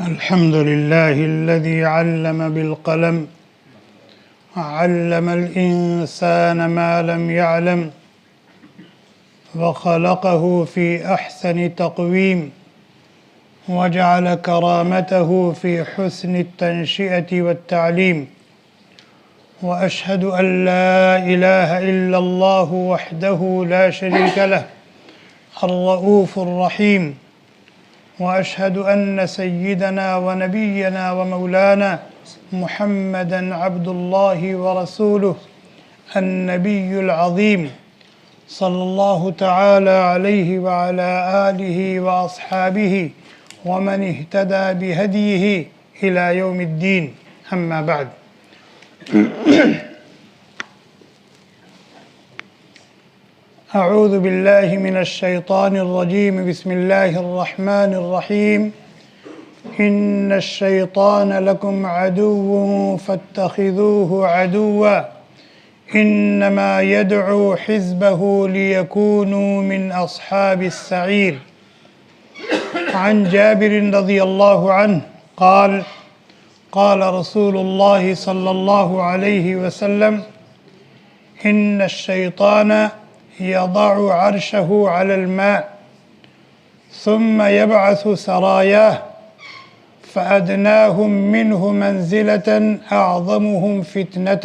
الحمد لله الذي علم بالقلم علم الإنسان ما لم يعلم وخلقه في أحسن تقويم وجعل كرامته في حسن التنشئة والتعليم وأشهد أن لا إله إلا الله وحده لا شريك له الرؤوف الرحيم وأشهد أن سيدنا ونبينا ومولانا محمدًا عبد الله ورسوله النبي العظيم صلى الله تعالى عليه وعلى آله وأصحابه ومن اهتدى بهديه إلى يوم الدين أما بعد أعوذ بالله من الشيطان الرجيم بسم الله الرحمن الرحيم إن الشيطان لكم عدو فاتخذوه عدوا إنما يدعو حزبه ليكونوا من أصحاب السعير عن جابر رضي الله عنه قال قال رسول الله صلى الله عليه وسلم إن الشيطان يضع عرشه على الماء ثم يبعث سراياه فأدناهم منه منزلة أعظمهم فتنة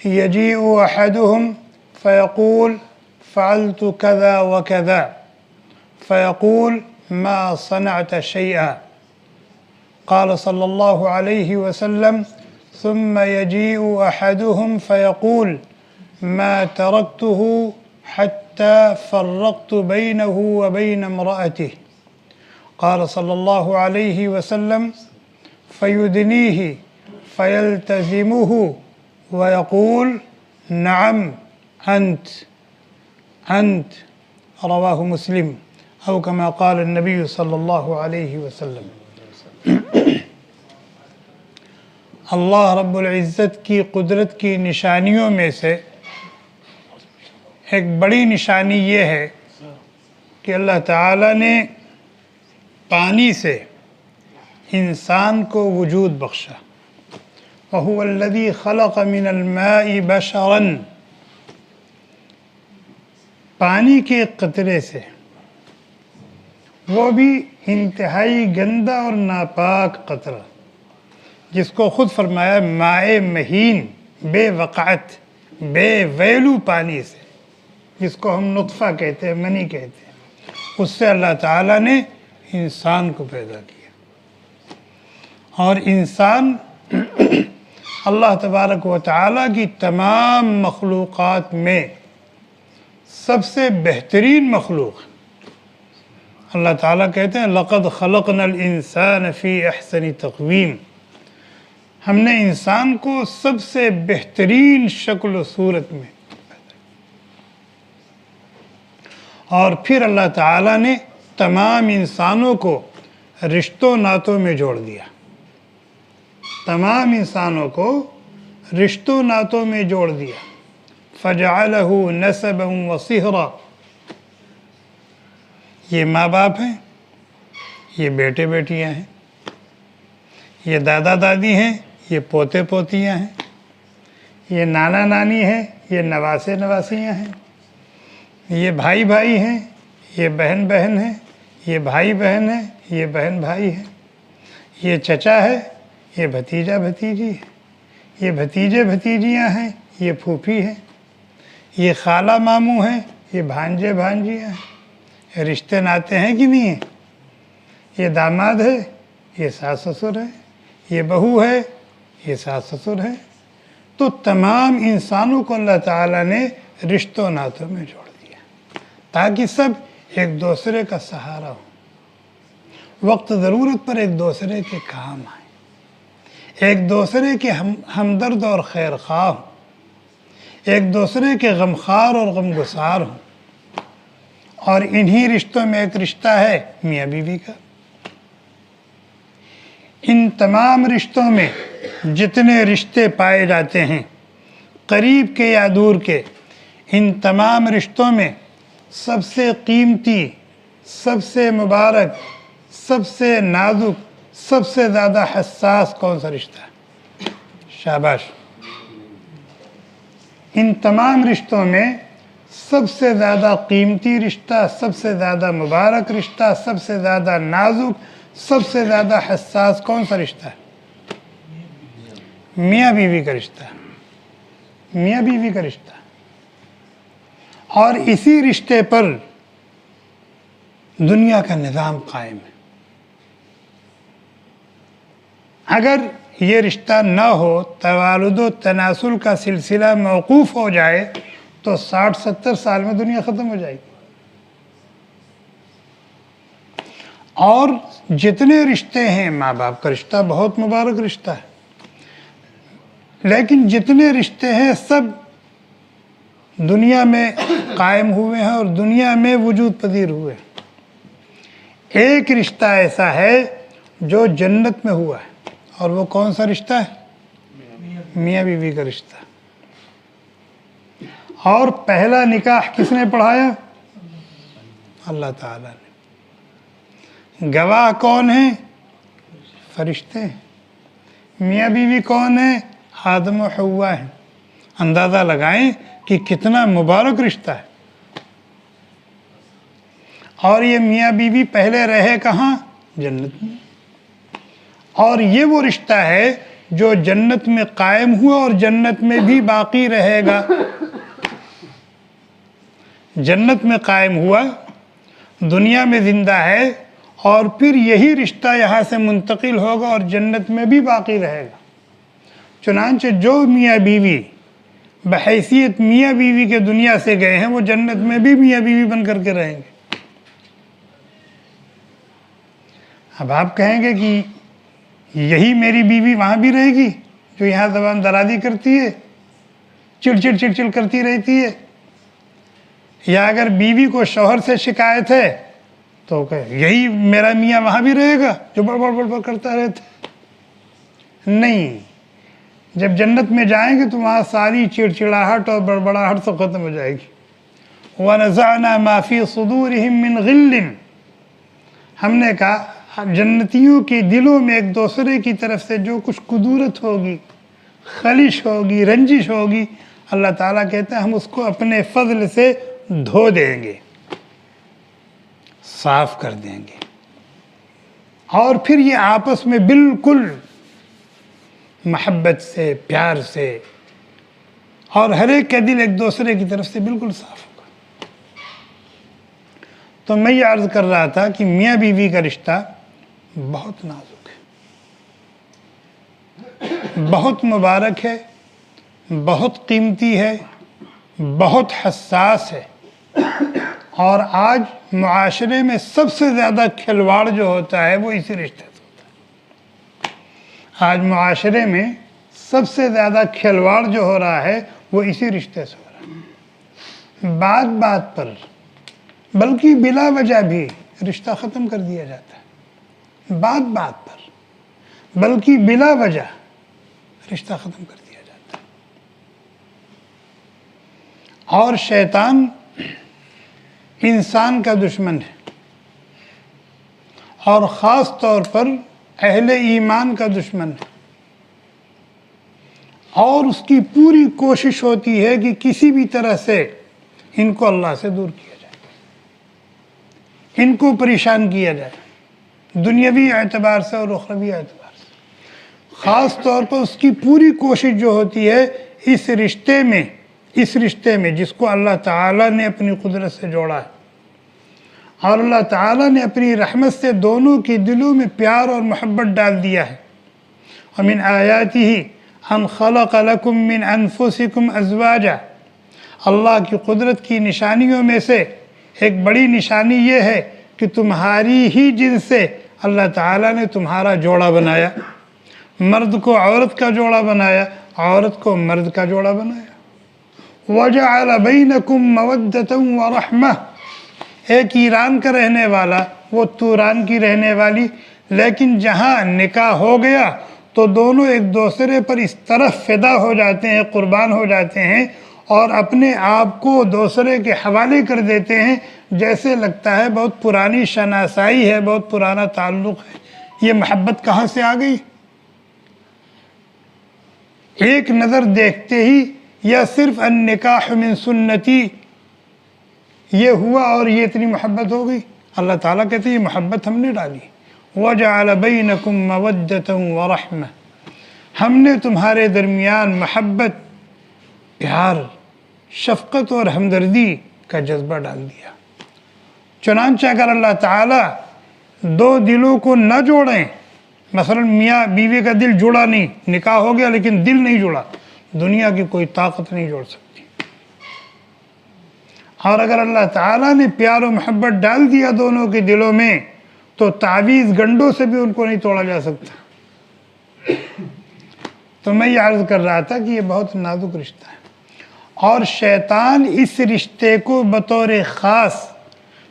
يجيء أحدهم فيقول فعلت كذا وكذا فيقول ما صنعت شيئا قال صلى الله عليه وسلم ثم يجيء أحدهم فيقول ما تركته حتى فرقت بينه وبين امرأته قال صلى الله عليه وسلم فيدنيه فيلتزمه ويقول نعم أنت رواه مسلم أو كما قال النبي صلى الله عليه وسلم اللہ رب العزت کی قدرت کی نشانیوں میں سے ایک بڑی نشانی یہ ہے کہ اللہ تعالیٰ نے پانی سے انسان کو وجود بخشا وَهُوَ الَّذِي خَلَقَ مِنَ الْمَاءِ بَشَرًا پانی کے قطرے سے، وہ بھی انتہائی گندا اور ناپاک قطرہ جس کو خود فرمایا مائع مہین بے وقعت بے ویلو پانی سے، جس کو ہم نطفہ کہتے ہیں، منی کہتے ہیں، اس سے اللہ تعالیٰ نے انسان کو پیدا کیا. اور انسان اللہ تبارک و تعالیٰ کی تمام مخلوقات میں سب سے بہترین مخلوق. اللہ تعالیٰ کہتے ہیں لَقَدْ خَلَقْنَا الْإِنسَانَ فِي أَحْسَنِ تَقْوِيمٍ، ہم نے انسان کو سب سے بہترین شکل و صورت میں پیدا کیا. اور پھر اللہ تعالیٰ نے تمام انسانوں کو رشتوں ناتوں میں جوڑ دیا. تمام انسانوں کو رشتوں ناتوں میں جوڑ دیا. فَجَعَلَهُ نَسَبًا وَصِهْرًا، یہ ماں باپ ہیں، یہ بیٹے بیٹیاں ہیں، یہ دادا دادی ہیں، یہ پوتے پوتیاں ہیں، یہ نانا نانی ہیں، یہ نواسے نواسیاں ہیں، یہ بھائی بھائی ہیں، یہ بہن بہن ہیں، یہ بھائی بہن ہیں، یہ بہن بھائی ہیں، یہ چچا ہے، یہ بھتیجا بھتیجی ہے، یہ بھتیجے بھتیجیاں ہیں، یہ پھوپھی ہیں، یہ خالہ ماموں ہیں، یہ بھانجے بھانجیاں ہیں. رشتے ناتے ہیں کہ نہیں ہیں؟ یہ داماد ہے، یہ ساس سسر ہے، یہ بہو ہے، یہ ساس سسر ہے. تو تمام انسانوں کو اللہ تعالیٰ نے رشتوں ناتوں میں جوڑ دیا تاکہ سب ایک دوسرے کا سہارا ہو، وقت ضرورت پر ایک دوسرے کے کام آئیں، ایک دوسرے کے ہمدرد اور خیر خواہ ہوں، ایک دوسرے کے غمخوار اور غمگسار ہوں. اور انہی رشتوں میں ایک رشتہ ہے میاں بیوی کا. ان تمام رشتوں میں جتنے رشتے پائے جاتے ہیں، قریب کے یا دور کے، ان تمام رشتوں میں سب سے قیمتی، سب سے مبارک، سب سے نازک، سب سے زیادہ حساس کون سا رشتہ ہے؟ شاباش. ان تمام رشتوں میں سب سے زیادہ قیمتی رشتہ، سب سے زیادہ مبارک رشتہ، سب سے زیادہ نازک، سب سے زیادہ حساس کون سا رشتہ ہے؟ میاں بیوی کا رشتہ. میاں بیوی کا رشتہ. اور اسی رشتے پر دنیا کا نظام قائم ہے. اگر یہ رشتہ نہ ہو، توالد و تناسل کا سلسلہ موقوف ہو جائے تو 60-70 سال میں دنیا ختم ہو جائے گی. اور جتنے رشتے ہیں، ماں باپ کا رشتہ بہت مبارک رشتہ ہے، لیکن جتنے رشتے ہیں سب دنیا میں قائم ہوئے ہیں اور دنیا میں وجود پذیر ہوئے ہیں. ایک رشتہ ایسا ہے جو جنت میں ہوا ہے، اور وہ کون سا رشتہ ہے؟ میاں بیوی کا رشتہ. اور پہلا نکاح کس نے پڑھایا؟ اللہ تعالیٰ نے. گواہ کون ہیں؟ فرشتے ہیں. میاں بیوی کون ہیں؟ آدم و حوا ہیں. اندازہ لگائیں کہ کتنا مبارک رشتہ ہے. اور یہ میاں بیوی پہلے رہے کہاں؟ جنت میں. اور یہ وہ رشتہ ہے جو جنت میں قائم ہوا اور جنت میں بھی باقی رہے گا. جنت میں قائم ہوا، دنیا میں زندہ ہے، اور پھر یہی رشتہ یہاں سے منتقل ہوگا اور جنت میں بھی باقی رہے گا. چنانچہ جو میاں بیوی بحیثیت میاں بیوی کے دنیا سے گئے ہیں، وہ جنت میں بھی میاں بیوی بن کر کے رہیں گے. اب آپ کہیں گے کہ یہی میری بیوی وہاں بھی رہے گی جو یہاں زبان درازی کرتی ہے، چڑ کرتی رہتی ہے؟ یا اگر بیوی کو شوہر سے شکایت ہے تو کہ یہی میرا میاں وہاں بھی رہے گا جو بڑبڑ کرتا رہتا ہے؟ نہیں. جب جنت میں جائیں گے تو وہاں ساری چڑچڑاہٹ اور بڑبڑاہٹ تو ختم ہو جائے گی. وَنَزَعْنَا مَا فِي صُدُورِهِم مِّن غِلٍّ. ہم نے کہا جنتیوں کے دلوں میں ایک دوسرے کی طرف سے جو کچھ کدورت ہوگی، خلش ہوگی، رنجش ہوگی، اللہ تعالیٰ کہتے ہیں ہم اس کو اپنے فضل سے دھو دیں گے، صاف کر دیں گے. اور پھر یہ آپس میں بالکل محبت سے، پیار سے، اور ہر ایک کا دل ایک دوسرے کی طرف سے بالکل صاف ہوگا. تو میں یہ عرض کر رہا تھا کہ میاں بیوی کا رشتہ بہت نازک ہے، بہت مبارک ہے، بہت قیمتی ہے، بہت حساس ہے. اور آج معاشرے میں سب سے زیادہ کھلواڑ جو ہوتا ہے وہ اسی رشتے سے ہوتا ہے. آج معاشرے میں سب سے زیادہ کھلواڑ جو ہو رہا ہے وہ اسی رشتے سے ہو رہا ہے. بات بات پر، بلکہ بلا وجہ بھی رشتہ ختم کر دیا جاتا ہے. بات بات پر، بلکہ بلا وجہ رشتہ ختم کر دیا جاتا ہے. اور شیطان انسان کا دشمن ہے، اور خاص طور پر اہل ایمان کا دشمن ہے. اور اس کی پوری کوشش ہوتی ہے کہ کسی بھی طرح سے ان کو اللہ سے دور کیا جائے، ان کو پریشان کیا جائے، دنیاوی اعتبار سے اور اخروی اعتبار سے. خاص طور پر اس کی پوری کوشش جو ہوتی ہے اس رشتے میں جس کو اللہ تعالیٰ نے اپنی قدرت سے جوڑا ہے، اور اللہ تعالیٰ نے اپنی رحمت سے دونوں کے دلوں میں پیار اور محبت ڈال دیا ہے. وَمِنْ آيَاتِهِ أَنْ خَلَقَ لَكُم مِّنْ أَنفُسِكُمْ أَزْوَاجًا. اللہ کی قدرت کی نشانیوں میں سے ایک بڑی نشانی یہ ہے کہ تمہاری ہی جنس سے اللہ تعالیٰ نے تمہارا جوڑا بنایا. مرد کو عورت کا جوڑا بنایا، عورت کو مرد کا جوڑا بنایا. وَجَعَلَ بَيْنَكُمْ مَوَدَّةً وَرَحْمَةً. ایک ایران کا رہنے والا، وہ توران کی رہنے والی، لیکن جہاں نکاح ہو گیا تو دونوں ایک دوسرے پر اس طرف فدا ہو جاتے ہیں، قربان ہو جاتے ہیں، اور اپنے آپ کو دوسرے کے حوالے کر دیتے ہیں جیسے لگتا ہے بہت پرانی شناسائی ہے، بہت پرانا تعلق ہے، یہ محبت کہاں سے آ گئی؟ ایک نظر دیکھتے ہی یا صرف النکاح من سنتی یہ ہوا اور یہ اتنی محبت ہو گئی؟ اللہ تعالیٰ کہتے ہیں یہ محبت ہم نے ڈالی. وَجَعَلَ بَيْنَكُمْ مَوَدَّةً وَرَحْمَةً، ہم نے تمہارے درمیان محبت، پیار، شفقت اور ہمدردی کا جذبہ ڈال دیا. چنانچہ اگر اللہ تعالیٰ دو دلوں کو نہ جوڑیں، مثلا میاں بیوی کا دل جڑا نہیں، نکاح ہو گیا لیکن دل نہیں جڑا، دنیا کی کوئی طاقت نہیں جوڑ سکتی. اور اگر اللہ تعالیٰ نے پیار و محبت ڈال دیا دونوں کے دلوں میں تو تعویذ گنڈوں سے بھی ان کو نہیں توڑا جا سکتا. تو میں یہ عرض کر رہا تھا کہ یہ بہت نازک رشتہ ہے، اور شیطان اس رشتے کو بطور خاص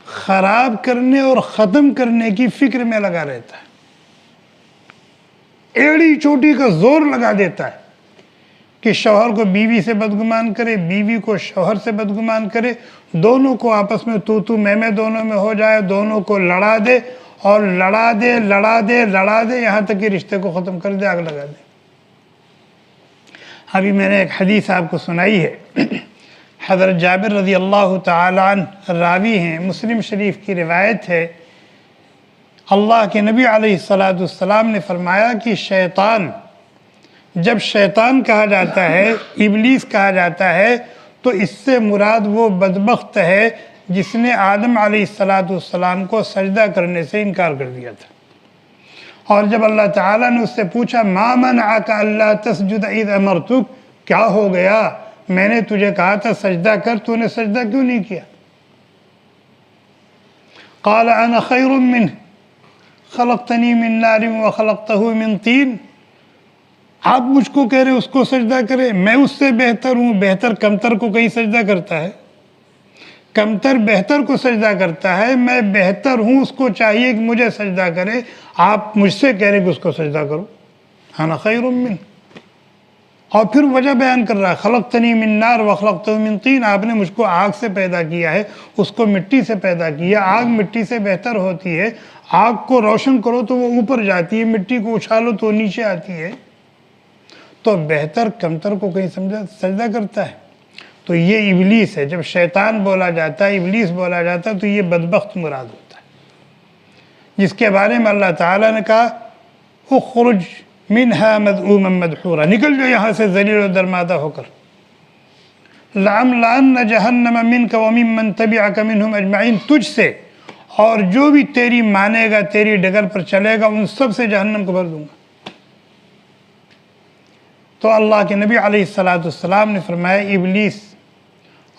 خراب کرنے اور ختم کرنے کی فکر میں لگا رہتا ہے. ایڑی چوٹی کا زور لگا دیتا ہے کہ شوہر کو بیوی سے بدگمان کرے، بیوی کو شوہر سے بدگمان کرے، دونوں کو آپس میں تو میں دونوں میں ہو جائے، دونوں کو لڑا دے اور لڑا دے یہاں تک کہ رشتے کو ختم کر دے، آگ لگا دے. ابھی میں نے ایک حدیث آپ کو سنائی ہے، حضرت جابر رضی اللہ تعالی عنہ راوی ہیں، مسلم شریف کی روایت ہے. اللہ کے نبی علیہ السلام نے فرمایا کہ شیطان، جب شیطان کہا جاتا ہے، ابلیس کہا جاتا ہے، تو اس سے مراد وہ بدبخت ہے جس نے آدم علیہ السلام کو سجدہ کرنے سے انکار کر دیا تھا. اور جب اللہ تعالیٰ نے اس سے پوچھا ما منعک الا تسجد اذ امرتک، کیا ہو گیا، میں نے تجھے کہا تھا سجدہ کر، تو نے سجدہ کیوں نہیں کیا؟ قال انا خیر منہ خلقتنی من نار وخلقتہ من طین، آپ مجھ کو کہہ رہے اس کو سجدہ کرے، میں اس سے بہتر ہوں. بہتر کمتر کو کہیں سجدہ کرتا ہے؟ کمتر بہتر کو سجدہ کرتا ہے، میں بہتر ہوں، اس کو چاہیے کہ مجھے سجدہ کرے، آپ مجھ سے کہہ رہے کہ اس کو سجدہ کرو. انا خیر منہ. اور پھر وجہ بیان کر رہا ہے، خلقتنی من نار وخلقتہ من طین، آپ نے مجھ کو آگ سے پیدا کیا ہے، اس کو مٹی سے پیدا کیا. آگ مٹی سے بہتر ہوتی ہے، آگ کو روشن کرو تو وہ اوپر جاتی ہے، مٹی کو اچھالو تو نیچے آتی ہے. تو بہتر کمتر کو کہیں سجدہ کرتا ہے؟ تو یہ ابلیس ہے. جب شیطان بولا جاتا ہے، ابلیس بولا جاتا ہے، تو یہ بدبخت مراد ہوتا ہے، جس کے بارے میں اللہ تعالیٰ نے کہا اخرج منہا مذءوما مدحورا، نکل جو یہاں سے ذلیل و درمادہ ہو کر. لَأَمْلَأَنَّ جَهَنَّمَ مِنْكَ وَمِمَّنْ تَبِعَكَ مِنْهُمْ أَجْمَعِينَ، تجھ سے اور جو بھی تیری مانے گا، تیری ڈگر پر چلے گا، ان سب سے جہنم کو بھر دوں گا. تو اللہ کے نبی علیہ السلام نے فرمایا ابلیس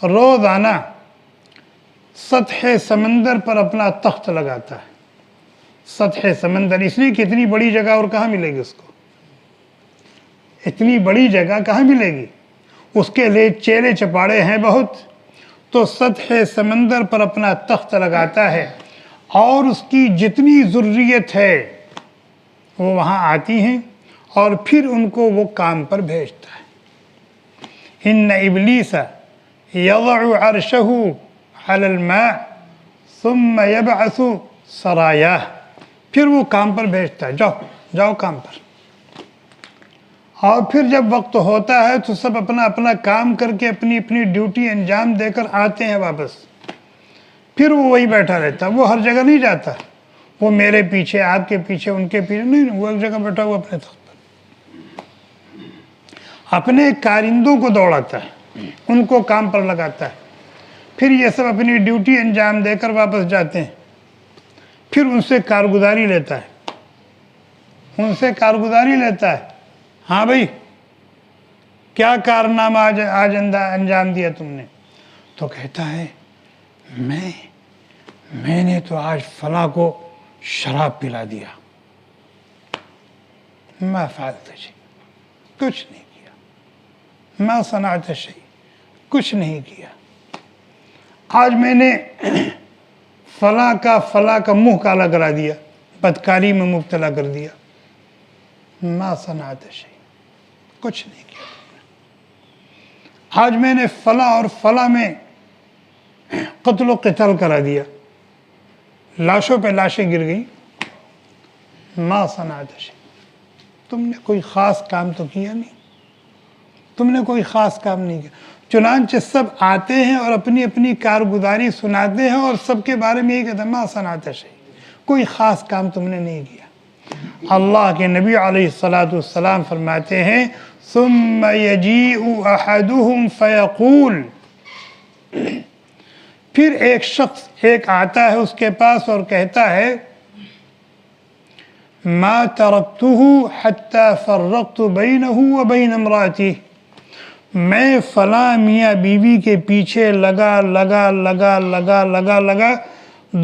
روزانہ سطح سمندر پر اپنا تخت لگاتا ہے. سطح سمندر اس لیے کہ اتنی بڑی جگہ اور کہاں ملے گی اس کو، اتنی بڑی جگہ کہاں ملے گی، اس کے لیے چیلے چپاڑے ہیں بہت. تو سطح سمندر پر اپنا تخت لگاتا ہے اور اس کی جتنی ذریت ہے وہ وہاں آتی ہیں اور پھر ان کو وہ کام پر بھیجتا ہے. ان ابلیس یضع عرشہ علی الماء ثم یبعث سرایاہ، پھر وہ کام پر بھیجتا ہے، جاؤ کام پر. اور پھر جب وقت ہوتا ہے تو سب اپنا اپنا کام کر کے اپنی اپنی ڈیوٹی انجام دے کر آتے ہیں واپس. پھر وہ وہی بیٹھا رہتا ہے، وہ ہر جگہ نہیں جاتا، وہ میرے پیچھے، آپ کے پیچھے، ان کے پیچھے نہیں، وہ ایک جگہ بیٹھا ہوا اپنے تخت پر اپنے کارندوں کو دوڑاتا ہے، ان کو کام پر لگاتا ہے. پھر یہ سب اپنی ڈیوٹی انجام دے کر واپس جاتے ہیں. پھر ان سے کارگزاری لیتا ہے، ہاں بھائی کیا کارنامہ آج انجام دیا تم نے؟ تو کہتا ہے میں نے تو آج فلاں کو شراب پلا دیا. ما فعلت شيء، کچھ نہیں کیا. ما صنعت شيء، کچھ نہیں کیا. آج میں نے فلاں کا منہ کالا کرا دیا، بدکاری میں مبتلا کر دیا. ما صنعت شيء، کچھ نہیں کیا. آج میں نے فلاں اور فلاں میں قتل و قتال کرا دیا، لاشوں پہ لاشیں گر گئیں. ما صنعت شیء، تم نے کوئی خاص کام تو کیا نہیں، تم نے کوئی خاص کام نہیں کیا. چنانچہ سب آتے ہیں اور اپنی اپنی کارگزاری سناتے ہیں اور سب کے بارے میں یہ کہتے ہیں ما صنعت شیء، کوئی خاص کام تم نے نہیں کیا. اللہ کے نبی علیہ السلام فرماتے ہیں ثم یجیء احدهم فیقول، پھر ایک شخص ایک آتا ہے اس کے پاس اور کہتا ہے ما ترکتہ حتی فرقت بینہ وبین امراتی، میں فلاں میاں بیوی کے پیچھے لگا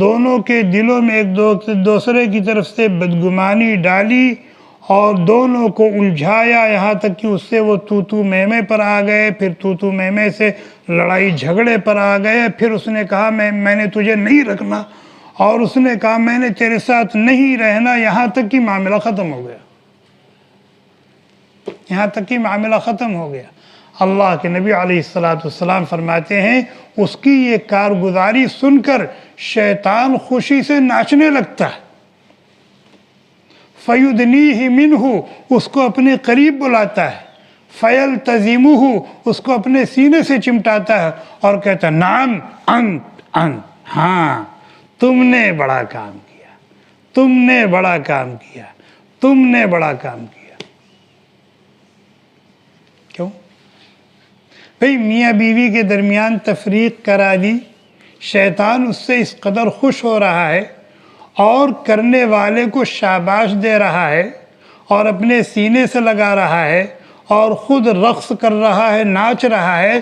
دونوں کے دلوں میں ایک دوسرے کی طرف سے بدگمانی ڈالی اور دونوں کو الجھایا، یہاں تک کہ اس سے وہ تو میں پر آ گئے، پھر تو میں سے لڑائی جھگڑے پر آ گئے، پھر اس نے کہا میں نے تجھے نہیں رکھنا، اور اس نے کہا میں نے تیرے ساتھ نہیں رہنا، یہاں تک کہ معاملہ ختم ہو گیا، یہاں تک کہ معاملہ ختم ہو گیا. اللہ کے نبی علیہ السلام فرماتے ہیں اس کی یہ کارگزاری سن کر شیطان خوشی سے ناچنے لگتا ہے. فَيُدْنِيهِ مِنْهُ، اس کو اپنے قریب بلاتا ہے. فَيَلْتَزِمُهُ، اس کو اپنے سینے سے چمٹاتا ہے اور کہتا ہے نعم انت، ہاں تم نے بڑا کام کیا، تم نے بڑا کام کیا، تم نے بڑا کام کیا. کیوں؟ بھئی میاں بیوی کے درمیان تفریق کرا دی، شیطان اس سے اس قدر خوش ہو رہا ہے اور کرنے والے کو شاباش دے رہا ہے اور اپنے سینے سے لگا رہا ہے اور خود رقص کر رہا ہے، ناچ رہا ہے.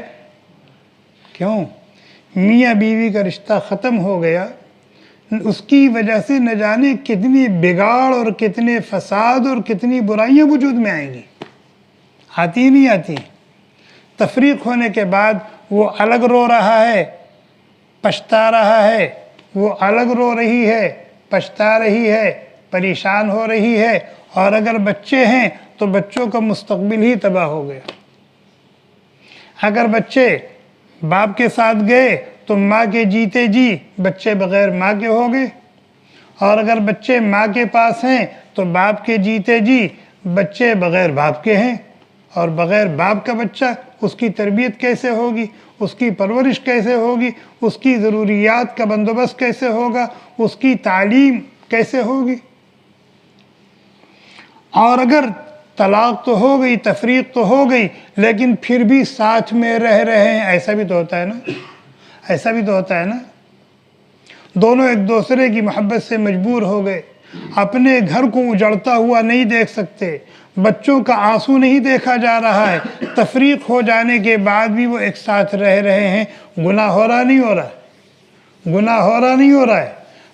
کیوں؟ میاں بیوی کا رشتہ ختم ہو گیا، اس کی وجہ سے نہ جانے کتنی بگاڑ اور کتنے فساد اور کتنی برائیاں وجود میں آئیں گی، آتی نہیں آتی. تفریق ہونے کے بعد وہ الگ رو رہا ہے، پچھتا رہا ہے، وہ الگ رو رہی ہے، پچھتا رہی ہے، پریشان ہو رہی ہے، اور اگر بچے ہیں تو بچوں کا مستقبل ہی تباہ ہو گیا. اگر بچے باپ کے ساتھ گئے تو ماں کے جیتے جی بچے بغیر ماں کے ہو گئے، اور اگر بچے ماں کے پاس ہیں تو باپ کے جیتے جی بچے بغیر باپ کے ہیں، اور بغیر باپ کا بچہ اس کی تربیت کیسے ہوگی، اس کی پرورش کیسے ہوگی، اس کی ضروریات کا بندوبست کیسے ہوگا، اس کی تعلیم کیسے ہوگی. اور اگر طلاق تو ہو گئی، تفریق تو ہو گئی، لیکن پھر بھی ساتھ میں رہ رہے ہیں، ایسا بھی تو ہوتا ہے نا، ایسا بھی تو ہوتا ہے نا. دونوں ایک دوسرے کی محبت سے مجبور ہو گئے، اپنے گھر کو اجڑتا ہوا نہیں دیکھ سکتے، بچوں کا آنسو نہیں دیکھا جا رہا ہے، تفریق ہو جانے کے بعد بھی وہ ایک ساتھ رہ رہے ہیں. گناہ ہو رہا نہیں ہو رہا ہے؟ گناہ ہو رہا نہیں ہو رہا ہے؟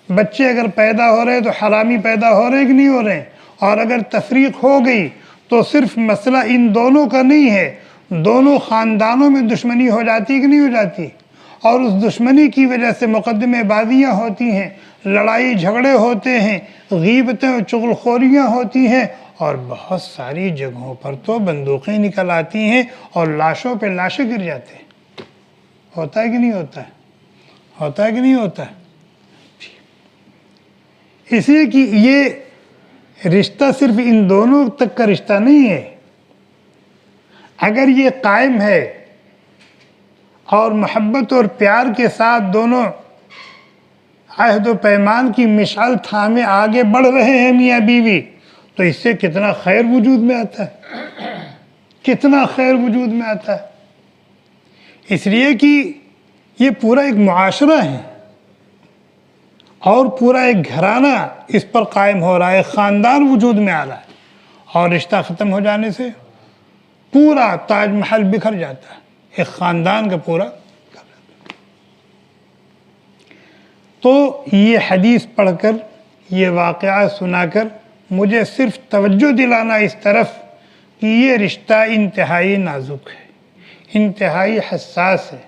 بچے اگر پیدا ہو رہے ہیں تو حرامی پیدا ہو رہے کہ نہیں ہو رہے ہیں؟ اور اگر تفریق ہو گئی تو صرف مسئلہ ان دونوں کا نہیں ہے، دونوں خاندانوں میں دشمنی ہو جاتی کہ نہیں ہو جاتی، اور اس دشمنی کی وجہ سے مقدمے بازیاں ہوتی ہیں، لڑائی جھگڑے ہوتے ہیں، غیبتیں اور چغلخوریاں ہوتی ہیں، اور بہت ساری جگہوں پر تو بندوقیں نکل آتی ہیں اور لاشوں پہ لاشیں گر جاتے ہیں. ہوتا ہے کہ نہیں ہوتا ہے؟ ہوتا ہے کہ نہیں ہوتا ہے؟ اس لیے کہ یہ رشتہ صرف ان دونوں تک کا رشتہ نہیں ہے. اگر یہ قائم ہے اور محبت اور پیار کے ساتھ دونوں عہد و پیمان کی مشعل تھامے آگے بڑھ رہے ہیں میاں بیوی، تو اس سے کتنا خیر وجود میں آتا ہے، کتنا خیر وجود میں آتا ہے. اس لیے کہ یہ پورا ایک معاشرہ ہے اور پورا ایک گھرانہ اس پر قائم ہو رہا ہے، خاندان وجود میں آ رہا ہے، اور رشتہ ختم ہو جانے سے پورا تاج محل بکھر جاتا ہے، ایک خاندان کا پورا. تو یہ حدیث پڑھ کر، یہ واقعہ سنا کر مجھے صرف توجہ دلانا اس طرف کہ یہ رشتہ انتہائی نازک ہے، انتہائی حساس ہے،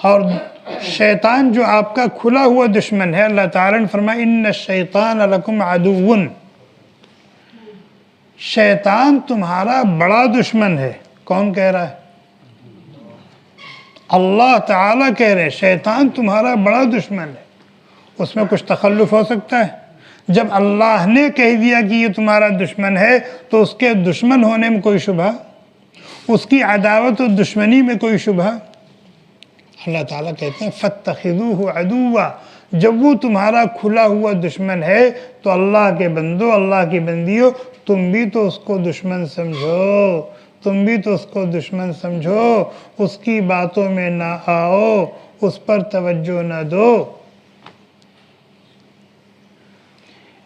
اور شیطان جو آپ کا کھلا ہوا دشمن ہے، اللہ تعالیٰ نے فرمایا ان الشیطان لکم عدو، شیطان تمہارا بڑا دشمن ہے. کون کہہ رہا ہے؟ اللہ تعالیٰ کہہ رہے ہیں شیطان تمہارا بڑا دشمن ہے، اس میں کچھ تخلف ہو سکتا ہے؟ جب اللہ نے کہہ دیا کہ یہ تمہارا دشمن ہے تو اس کے دشمن ہونے میں کوئی شبہ، اس کی عداوت و دشمنی میں کوئی شبہ؟ اللہ تعالیٰ کہتے ہیں فَاتَّخِذُوهُ عَدُوًّا، جب وہ تمہارا کھلا ہوا دشمن ہے تو اللہ کے بندو، اللہ کی بندیوں، تم بھی تو اس کو دشمن سمجھو، تم بھی تو اس کو دشمن سمجھو، اس کی باتوں میں نہ آؤ، اس پر توجہ نہ دو۔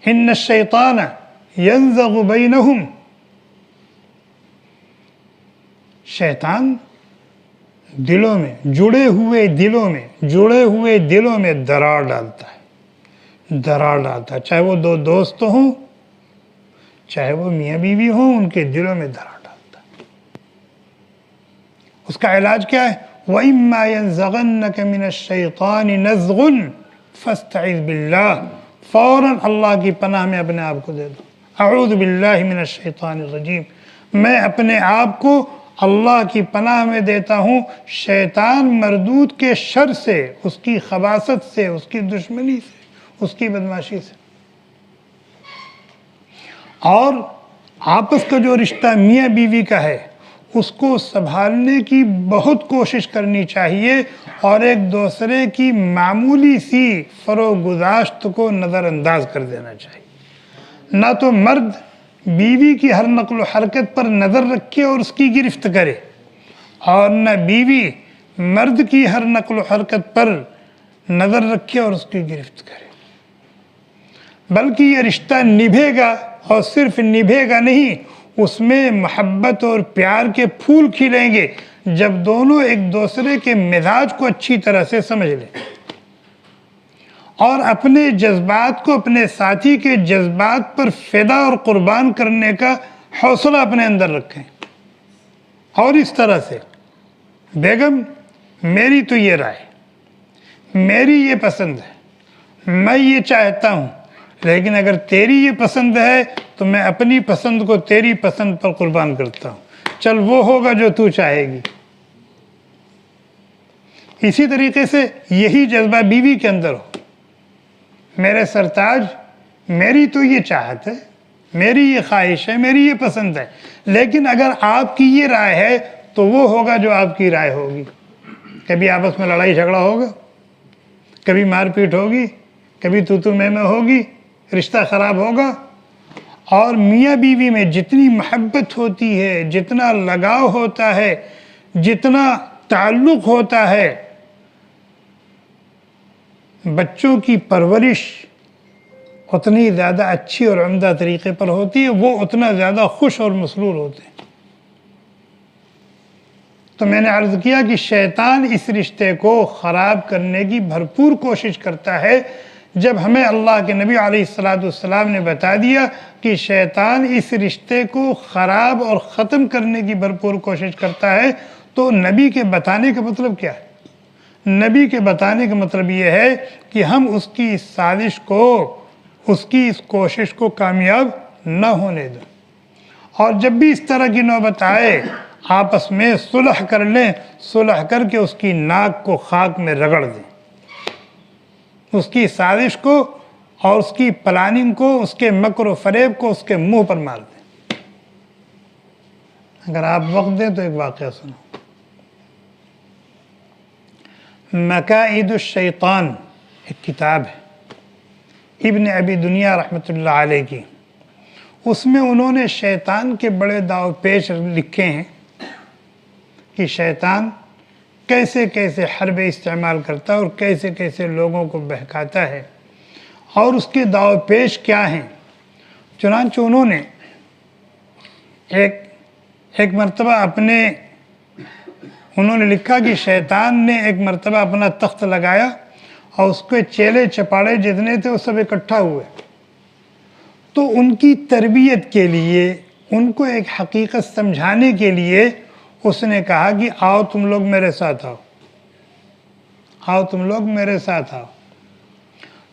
ان الشیطان ینزغ بینہم، شیطان دلوں میں جڑے ہوئے دلوں میں درار ڈالتا ہے، چاہے وہ دو دوست ہوں، چاہے وہ میاں بیوی ہوں، ان کے دلوں میں درار ڈالتا ہے۔ اس کا علاج کیا ہے؟ وَإِمَّا يَنزَغَنَّكَ مِنَ الشَّيْطَانِ نَزْغٌ فَاسْتَعِذْ بِاللَّهِ، فوراً اللہ کی پناہ میں اپنے آپ کو دے دو، اعوذ باللہ من الشیطان الرجیم، میں اپنے آپ کو اللہ کی پناہ میں دیتا ہوں شیطان مردود کے شر سے، اس کی خباثت سے، اس کی دشمنی سے، اس کی بدماشی سے۔ اور آپس کا جو رشتہ میاں بیوی کا ہے اس کو سنبھالنے کی بہت کوشش کرنی چاہیے، اور ایک دوسرے کی معمولی سی فروگزاشت کو نظر انداز کر دینا چاہیے۔ نہ تو مرد بیوی کی ہر نقل و حرکت پر نظر رکھے اور اس کی گرفت کرے، اور نہ بیوی مرد کی ہر نقل و حرکت پر نظر رکھے اور اس کی گرفت کرے، بلکہ یہ رشتہ نبھے گا، اور صرف نبھے گا نہیں، اس میں محبت اور پیار کے پھول کھلیں گے جب دونوں ایک دوسرے کے مزاج کو اچھی طرح سے سمجھ لیں، اور اپنے جذبات کو اپنے ساتھی کے جذبات پر فدا اور قربان کرنے کا حوصلہ اپنے اندر رکھیں۔ اور اس طرح سے بیگم میری تو یہ رائے، میری یہ پسند ہے، میں یہ چاہتا ہوں، لیکن اگر تیری یہ پسند ہے تو میں اپنی پسند کو تیری پسند پر قربان کرتا ہوں، چل وہ ہوگا جو تو چاہے گی۔ اسی طریقے سے یہی جذبہ بیوی کے اندر ہو، میرے سرتاج میری تو یہ چاہت ہے، میری یہ خواہش ہے، میری یہ پسند ہے، لیکن اگر آپ کی یہ رائے ہے تو وہ ہوگا جو آپ کی رائے ہوگی۔ کبھی آپس میں لڑائی جھگڑا ہوگا، کبھی مار پیٹ ہوگی، کبھی تو میں ہوگی، رشتہ خراب ہوگا۔ اور میاں بیوی میں جتنی محبت ہوتی ہے، جتنا لگاؤ ہوتا ہے، جتنا تعلق ہوتا ہے، بچوں کی پرورش اتنی زیادہ اچھی اور عمدہ طریقے پر ہوتی ہے، وہ اتنا زیادہ خوش اور مسرور ہوتے ہیں۔ تو میں نے عرض کیا کہ شیطان اس رشتے کو خراب کرنے کی بھرپور کوشش کرتا ہے۔ جب ہمیں اللہ کے نبی علیہ السلام نے بتا دیا کہ شیطان اس رشتے کو خراب اور ختم کرنے کی بھرپور کوشش کرتا ہے، تو نبی کے بتانے کا مطلب کیا ہے؟ نبی کے بتانے کا مطلب یہ ہے کہ ہم اس کی اس سازش کو، اس کی اس کوشش کو کامیاب نہ ہونے دیں، اور جب بھی اس طرح کی نوبت آئے آپس میں صلح کر لیں، صلح کر کے اس کی ناک کو خاک میں رگڑ دیں، اس کی سازش کو اور اس کی پلاننگ کو، اس کے مکر و فریب کو اس کے منہ پر مار دیں۔ اگر آپ وقت دیں تو ایک واقعہ سنو۔ مکائد الشیطان ایک کتاب ہے ابن ابی دنیا رحمۃ اللہ علیہ کی، اس میں انہوں نے شیطان کے بڑے داؤ پیچ لکھے ہیں کہ شیطان کیسے کیسے حرب استعمال کرتا ہے اور کیسے کیسے لوگوں کو بہکاتا ہے، اور اس کے داؤ پیچ کیا ہیں۔ چنانچہ انہوں نے ایک مرتبہ انہوں نے لکھا کہ شیطان نے ایک مرتبہ اپنا تخت لگایا اور اس کے چیلے چپاڑے جتنے تھے وہ سب اکٹھا ہوئے، تو ان کی تربیت کے لیے، ان کو ایک حقیقت سمجھانے کے لیے اس نے کہا کہ آؤ تم لوگ میرے ساتھ آؤ، آؤ تم لوگ میرے ساتھ آؤ۔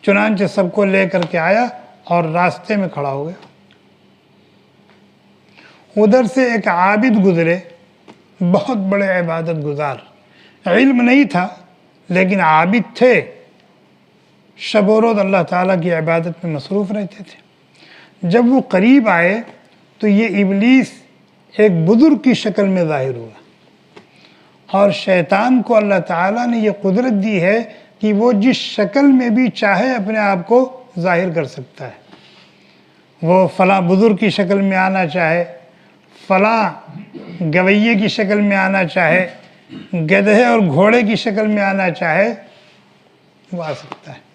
چنانچہ سب کو لے کر کے آیا اور راستے میں کھڑا ہو گیا۔ ادھر سے ایک عابد گزرے، بہت بڑے عبادت گزار، علم نہیں تھا لیکن عابد تھے، شب و روز اللہ تعالیٰ کی عبادت میں مصروف رہتے تھے۔ جب وہ قریب آئے تو یہ ابلیس ایک بزرگ کی شکل میں ظاہر ہوا، اور شیطان کو اللہ تعالیٰ نے یہ قدرت دی ہے کہ وہ جس شکل میں بھی چاہے اپنے آپ کو ظاہر کر سکتا ہے۔ وہ فلاں بزرگ کی شکل میں آنا چاہے، فلاں گویے کی شکل میں آنا چاہے، گدھے اور گھوڑے کی شکل میں آنا چاہے، وہ آ سکتا ہے۔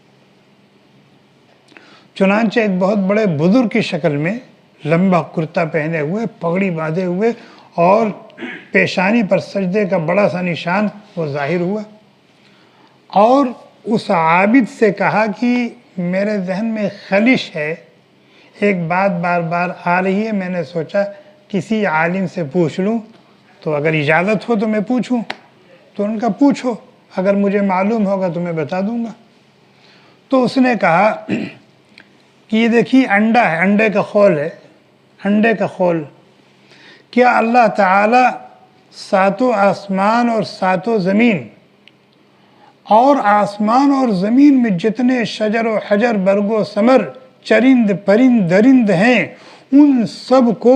چنانچہ ایک بہت بڑے بزرگ کی شکل میں لمبا کرتا پہنے ہوئے، پگڑی باندھے ہوئے اور پیشانی پر سجدے کا بڑا سا نشان وہ ظاہر ہوا، اور اس عابد سے کہا کہ میرے ذہن میں خلش ہے، ایک بات بار بار آ رہی ہے، میں نے سوچا کسی عالم سے پوچھ لوں، تو اگر اجازت ہو تو میں پوچھوں۔ تو ان کا پوچھو، اگر مجھے معلوم ہوگا تو میں بتا دوں گا۔ تو اس نے کہا کہ یہ دیکھیے انڈا ہے، انڈے کا خول ہے، انڈے کا خول، کیا اللہ تعالیٰ ساتوں آسمان اور ساتوں زمین اور آسمان اور زمین میں جتنے شجر و حجر، برگ و ثمر، چرند پرند درند ہیں، ان سب کو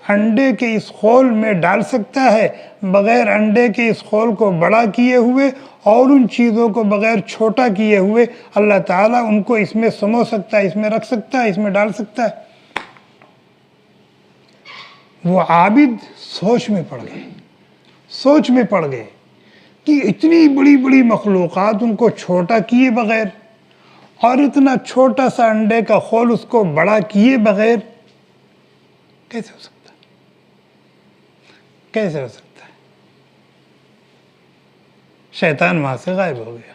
انڈے کے اس خول میں ڈال سکتا ہے، بغیر انڈے کے اس خول کو بڑا کیے ہوئے، اور ان چیزوں کو بغیر چھوٹا کیے ہوئے اللہ تعالیٰ ان کو اس میں سمو سکتا ہے، اس میں رکھ سکتا ہے، اس میں ڈال سکتا ہے۔ وہ عابد سوچ میں پڑ گئے کہ اتنی بڑی بڑی مخلوقات ان کو چھوٹا کیے بغیر، اور اتنا چھوٹا سا انڈے کا خول اس کو بڑا کیے بغیر کیسے ہو سکتا ہے؟ کیسے ہو سکتا ہے؟ شیطان وہاں سے غائب ہو گیا،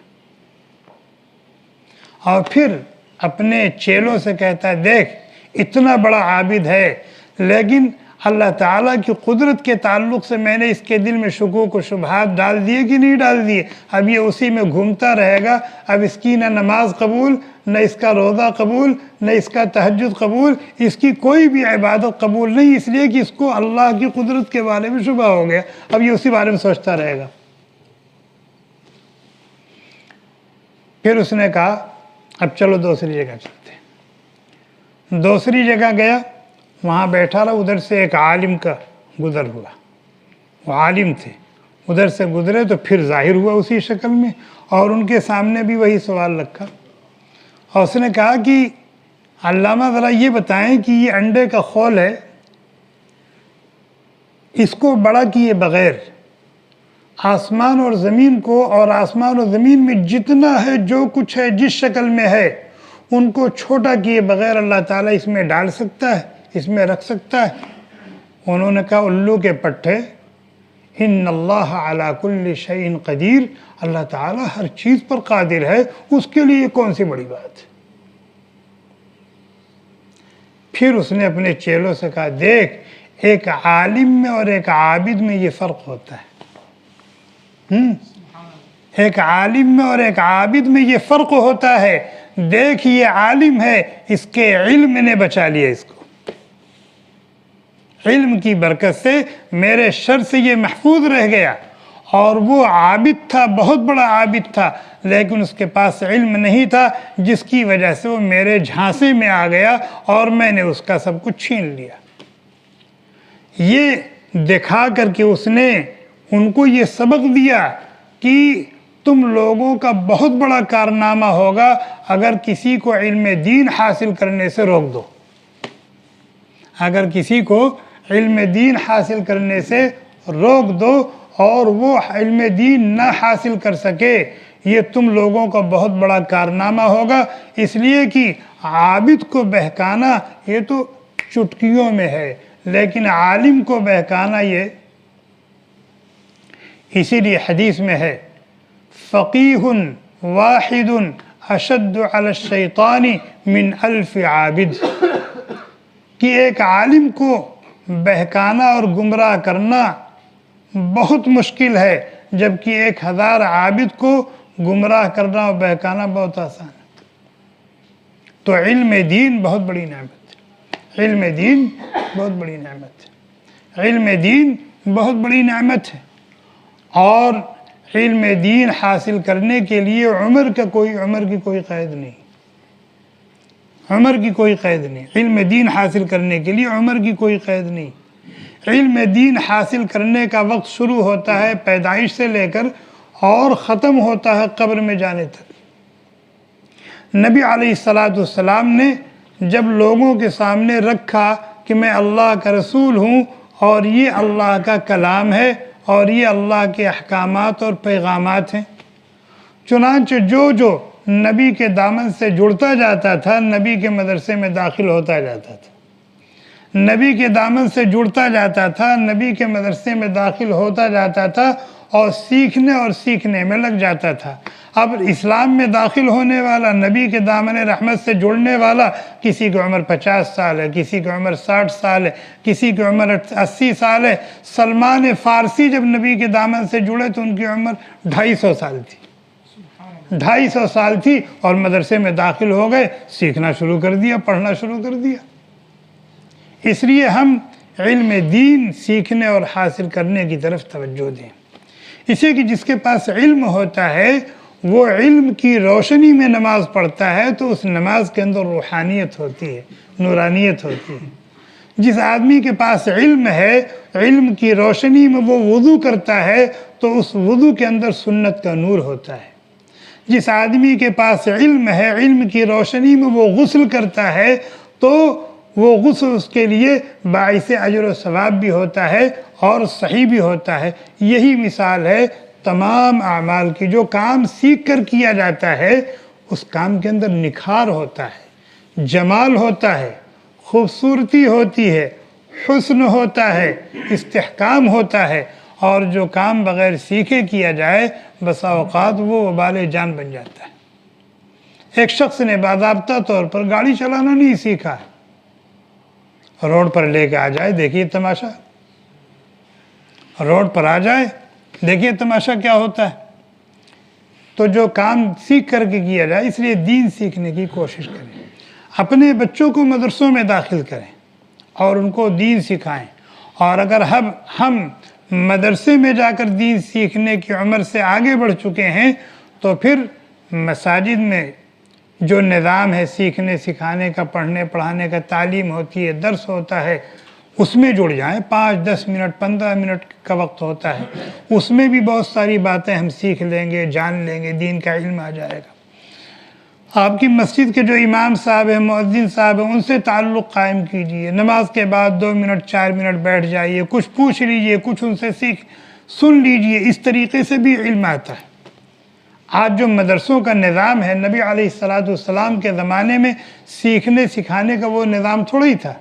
اور پھر اپنے چیلوں سے کہتا ہے، دیکھ اتنا بڑا عابد ہے، لیکن اللہ تعالیٰ کی قدرت کے تعلق سے میں نے اس کے دل میں شکوک و شبہات ڈال دیے کہ نہیں ڈال دیے؟ اب یہ اسی میں گھومتا رہے گا، اب اس کی نہ نماز قبول، نہ اس کا روزہ قبول، نہ اس کا تہجد قبول، اس کی کوئی بھی عبادت قبول نہیں، اس لیے کہ اس کو اللہ کی قدرت کے بارے میں شبہ ہو گیا، اب یہ اسی بارے میں سوچتا رہے گا۔ پھر اس نے کہا اب چلو دوسری جگہ چلتے ہیں۔ دوسری جگہ گیا، وہاں بیٹھا رہا، ادھر سے ایک عالم کا گزر ہوا، وہ عالم تھے، ادھر سے گزرے تو پھر ظاہر ہوا اسی شکل میں، اور ان کے سامنے بھی وہی سوال رکھا، اور اس نے کہا کہ علامہ ذرا یہ بتائیں کہ یہ انڈے کا خول ہے، اس کو بڑا کیے بغیر آسمان اور زمین کو، اور آسمان اور زمین میں جتنا ہے، جو کچھ ہے، جس شکل میں ہے، ان کو چھوٹا کیے بغیر اللہ تعالیٰ اس میں ڈال سکتا ہے، اس میں رکھ سکتا ہے؟ انہوں نے کہا الو کے پٹھے، ان اللہ علی کل شیء قدیر، اللہ تعالیٰ ہر چیز پر قادر ہے، اس کے لیے یہ کون سی بڑی بات ہے؟ پھر اس نے اپنے چیلوں سے کہا، دیکھ ایک عالم میں اور ایک عابد میں یہ فرق ہوتا ہے، ایک عالم میں اور ایک عابد میں یہ فرق ہوتا ہے، دیکھ یہ عالم ہے، اس کے علم نے بچا لیا، اس کو علم کی برکت سے میرے شر سے یہ محفوظ رہ گیا، اور وہ عابد تھا، بہت بڑا عابد تھا، لیکن اس کے پاس علم نہیں تھا، جس کی وجہ سے وہ میرے جھانسے میں آ گیا اور میں نے اس کا سب کچھ چھین لیا۔ یہ دکھا کر کے اس نے ان کو یہ سبق دیا کہ تم لوگوں کا بہت بڑا کارنامہ ہوگا اگر کسی کو علم دین حاصل کرنے سے روک دو، اگر کسی کو علم دین حاصل کرنے سے روک دو اور وہ علم دین نہ حاصل کر سکے، یہ تم لوگوں کا بہت بڑا کارنامہ ہوگا، اس لیے کہ عابد کو بہکانا یہ تو چٹکیوں میں ہے، لیکن عالم کو بہکانا یہ، اسی لیے حدیث میں ہے فقیہ واحد اشد علی الشیطان من 1000 عابد، کہ ایک عالم کو بہکانا اور گمراہ کرنا بہت مشکل ہے، جبکہ 1000 عابد کو گمراہ کرنا اور بہکانا بہت آسان ہے۔ تو علم دین بہت بڑی نعمت ہے، علم دین بہت بڑی نعمت ہے، علم دین بہت بڑی نعمت ہے، اور علم دین حاصل کرنے کے لیے عمر کی کوئی قید نہیں، عمر کی کوئی قید نہیں۔ علم دین حاصل کرنے کے لیے عمر کی کوئی قید نہیں۔ علم دین حاصل کرنے کا وقت شروع ہوتا ہے پیدائش سے لے کر اور ختم ہوتا ہے قبر میں جانے تک۔ نبی علیہ السلام نے جب لوگوں کے سامنے رکھا کہ میں اللہ کا رسول ہوں اور یہ اللہ کا کلام ہے اور یہ اللہ کے احکامات اور پیغامات ہیں، چنانچہ جو نبی کے دامن سے جڑتا جاتا تھا نبی کے مدرسے میں داخل ہوتا جاتا تھا، نبی کے دامن سے جڑتا جاتا تھا، نبی کے مدرسے میں داخل ہوتا جاتا تھا اور سیکھنے میں لگ جاتا تھا۔ اب اسلام میں داخل ہونے والا، نبی کے دامن رحمت سے جڑنے والا، کسی کی عمر 50 سال ہے، کسی کی عمر 60 سال ہے، کسی کی عمر 80 سال ہے۔ سلمان فارسی جب نبی کے دامن سے جڑے تو ان کی عمر 250 سال تھی، 250 سال تھی، اور مدرسے میں داخل ہو گئے، سیکھنا شروع کر دیا، پڑھنا شروع کر دیا۔ اس لیے ہم علم دین سیکھنے اور حاصل کرنے کی طرف توجہ دیں، اسے کہ جس کے پاس علم ہوتا ہے وہ علم کی روشنی میں نماز پڑھتا ہے تو اس نماز کے اندر روحانیت ہوتی ہے، نورانیت ہوتی ہے۔ جس آدمی کے پاس علم ہے، علم کی روشنی میں وہ وضو کرتا ہے تو اس وضو کے اندر سنت کا نور ہوتا ہے۔ جس آدمی کے پاس علم ہے، علم کی روشنی میں وہ غسل کرتا ہے تو وہ غسل اس کے لیے باعث اجر و ثواب بھی ہوتا ہے اور صحیح بھی ہوتا ہے۔ یہی مثال ہے تمام اعمال کی۔ جو کام سیکھ کر کیا جاتا ہے اس کام کے اندر نکھار ہوتا ہے، جمال ہوتا ہے، خوبصورتی ہوتی ہے، حسن ہوتا ہے، استحکام ہوتا ہے، اور جو کام بغیر سیکھے کیا جائے بسا اوقات وہ وبال جان بن جاتا ہے۔ ایک شخص نے باضابطہ طور پر گاڑی چلانا نہیں سیکھا ہے، روڈ پر لے کے آ جائے، دیکھیے تماشا، روڈ پر آ جائے، دیکھیے تماشا کیا ہوتا ہے۔ تو جو کام سیکھ کر کے کیا جائے، اس لیے دین سیکھنے کی کوشش کریں، اپنے بچوں کو مدرسوں میں داخل کریں اور ان کو دین سکھائیں۔ اور اگر ہم مدرسے میں جا کر دین سیکھنے کی عمر سے آگے بڑھ چکے ہیں تو پھر مساجد میں جو نظام ہے سیکھنے سکھانے کا، پڑھنے پڑھانے کا، تعلیم ہوتی ہے، درس ہوتا ہے، اس میں جڑ جائیں۔ 5 10 منٹ 15 منٹ کا وقت ہوتا ہے، اس میں بھی بہت ساری باتیں ہم سیکھ لیں گے، جان لیں گے، دین کا علم آ جائے گا۔ آپ کی مسجد کے جو امام صاحب ہیں، مؤذن صاحب ہیں، ان سے تعلق قائم کیجئے، نماز کے بعد 2 منٹ 4 منٹ بیٹھ جائیے، کچھ پوچھ لیجئے، کچھ ان سے سن لیجئے، اس طریقے سے بھی علم آتا ہے۔ آج جو مدرسوں کا نظام ہے، نبی علیہ السلام کے زمانے میں سیکھنے سکھانے کا وہ نظام تھوڑا ہی تھا۔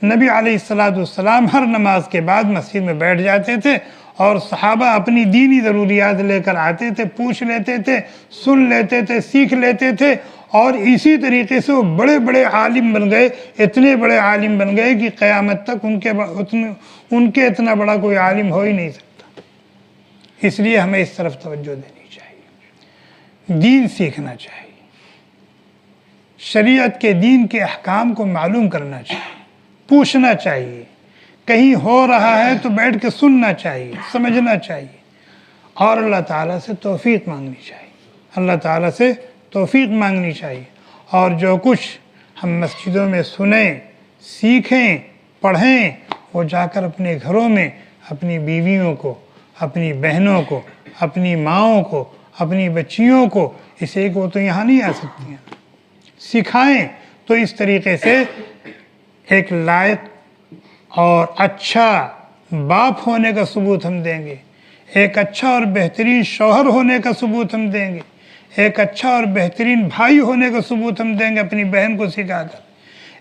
نبی علیہ السلام ہر نماز کے بعد مسجد میں بیٹھ جاتے تھے اور صحابہ اپنی دینی ضروریات لے کر آتے تھے، پوچھ لیتے تھے، سن لیتے تھے، سیکھ لیتے تھے، اور اسی طریقے سے وہ بڑے بڑے عالم بن گئے، اتنے بڑے عالم بن گئے کہ قیامت تک ان کے اتنا بڑا کوئی عالم ہو ہی نہیں سکتا۔ اس لیے ہمیں اس طرف توجہ دینی چاہیے، دین سیکھنا چاہیے، شریعت کے دین کے احکام کو معلوم کرنا چاہیے، پوچھنا چاہیے، کہیں ہو رہا ہے تو بیٹھ کے سننا چاہیے، سمجھنا چاہیے، اور اللہ تعالیٰ سے توفیق مانگنی چاہیے، اللہ تعالیٰ سے توفیق مانگنی چاہیے۔ اور جو کچھ ہم مسجدوں میں سنیں، سیکھیں، پڑھیں، وہ جا کر اپنے گھروں میں اپنی بیویوں کو، اپنی بہنوں کو، اپنی ماؤں کو، اپنی بچیوں کو، اسے کہ وہ تو یہاں نہیں آ سکتی ہیں، سکھائیں۔ تو اس طریقے سے ایک لائق اور اچھا باپ ہونے کا ثبوت ہم دیں گے، ایک اچھا اور بہترین شوہر ہونے کا ثبوت ہم دیں گے، ایک اچھا اور بہترین بھائی ہونے کا ثبوت ہم دیں گے اپنی بہن کو سکھا کر،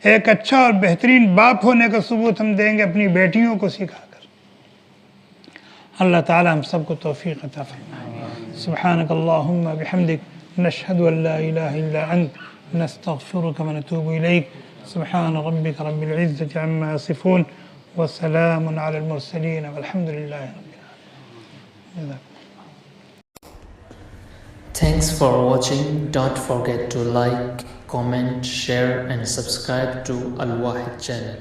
ایک اچھا اور بہترین باپ ہونے کا ثبوت ہم دیں گے اپنی بیٹیوں کو سکھا کر۔ اللہ تعالی ہم سب کو توفیق عطا فرمائے۔ سبحانک اللہم بحمدک، نشہد ان لا الہ الا انت، نستغفرک ونتوب الیک۔ سبحان ربک رب العزة عما يصفون وسلام على المرسلين والحمد لله رب العالمين۔ Thanks for watching. Don't forget to like, comment, share and subscribe to Al Wahid channel.